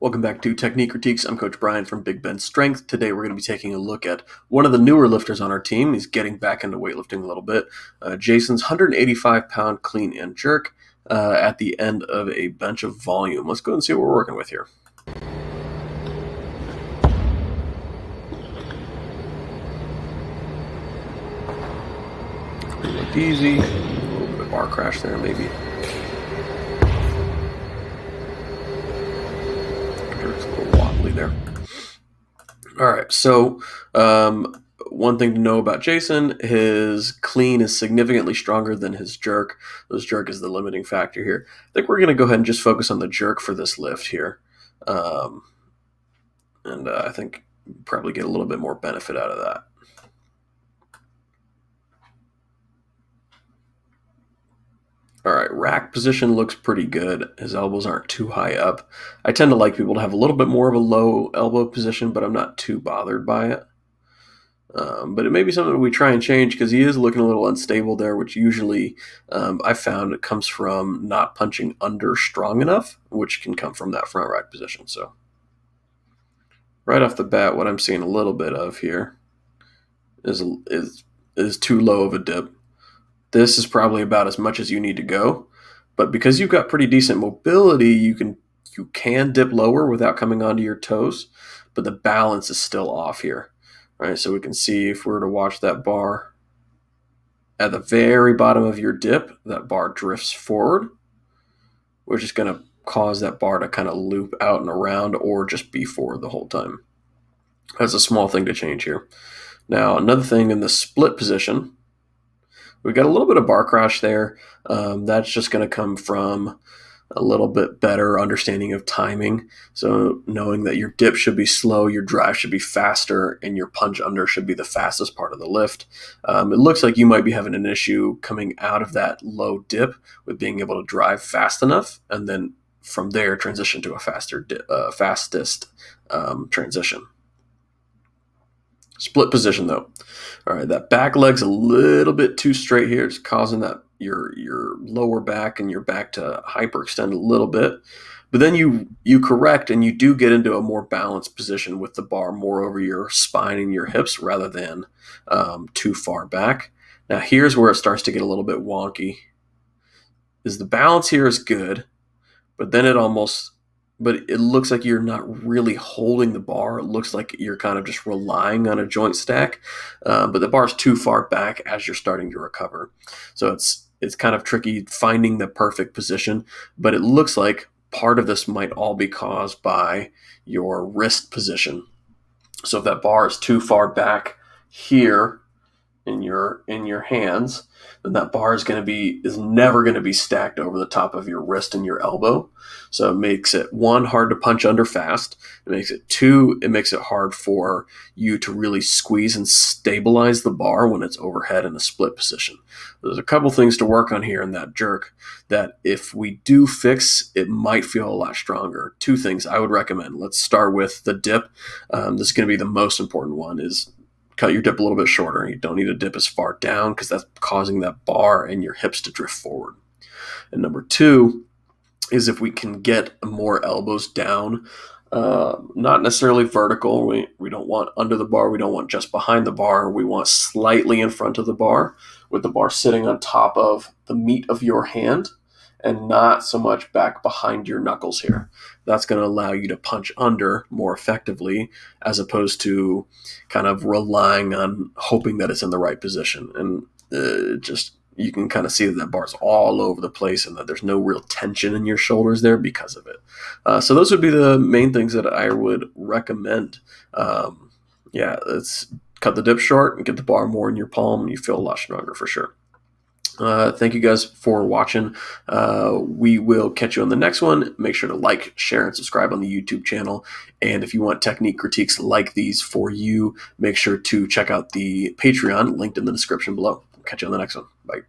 Welcome back to Technique Critiques. I'm Coach Brian from Big Ben Strength. Today we're going to be taking a look at one of the newer lifters on our team. He's getting back into weightlifting a little bit. Jason's 185-pound clean and jerk at the end of a bench of volume. Let's go and see what we're working with here. Looked easy. A little bit of bar crash there maybe. It's a little wobbly there. All right, so one thing to know about Jason, his clean is significantly stronger than his jerk. His jerk is the limiting factor here. I think we're going to go ahead and just focus on the jerk for this lift here. And I think probably get a little bit more benefit out of that. All right, rack position looks pretty good. His elbows aren't too high up. I tend to like people to have a little bit more of a low elbow position, but I'm not too bothered by it. But it may be something we try and change because he is looking a little unstable there, which usually I found it comes from not punching under strong enough, which can come from that front rack position. So right off the bat, what I'm seeing a little bit of here is too low of a dip. This is probably about as much as you need to go, but because you've got pretty decent mobility, you can dip lower without coming onto your toes, but the balance is still off here, right? So we can see if we were to watch that bar at the very bottom of your dip, that bar drifts forward, which is going to cause that bar to kind of loop out and around or just be forward the whole time. That's a small thing to change here. Now, another thing in the split position, we got a little bit of bar crash there. That's just going to come from a little bit better understanding of timing. So knowing that your dip should be slow, your drive should be faster, and your punch under should be the fastest part of the lift. It looks like you might be having an issue coming out of that low dip with being able to drive fast enough, and then from there transition to a fastest transition. Split position though. All right, that back leg's a little bit too straight here. It's causing that your lower back and your back to hyperextend a little bit. But then you correct and you do get into a more balanced position with the bar more over your spine and your hips rather than too far back. Now here's where it starts to get a little bit wonky. Is the balance here is good, but then it looks like you're not really holding the bar. It looks like you're kind of just relying on a joint stack, but the bar's too far back as you're starting to recover. So it's kind of tricky finding the perfect position, but it looks like part of this might all be caused by your wrist position. So if that bar is too far back here in your hands, then that bar is never going to be stacked over the top of your wrist and your elbow. So it makes it, one, hard to punch under fast. It makes it hard for you to really squeeze and stabilize the bar when it's overhead in a split position. There's a couple things to work on here in that jerk that if we do fix, it might feel a lot stronger. Two things I would recommend. Let's start with the dip. This is going to be the most important one, is cut your dip a little bit shorter. You don't need to dip as far down because that's causing that bar and your hips to drift forward. And number two is if we can get more elbows down, not necessarily vertical. We don't want under the bar. We don't want just behind the bar. We want slightly in front of the bar, with the bar sitting on top of the meat of your hand and not so much back behind your knuckles here. That's going to allow you to punch under more effectively as opposed to kind of relying on hoping that it's in the right position. And you can kind of see that bar's all over the place and that there's no real tension in your shoulders there because of it. So those would be the main things that I would recommend. Let's cut the dip short and get the bar more in your palm, and you feel a lot stronger for sure. Thank you guys for watching. We will catch you on the next one. Make sure to like, share, and subscribe on the YouTube channel. And if you want technique critiques like these for you, make sure to check out the Patreon linked in the description below. Catch you on the next one. Bye.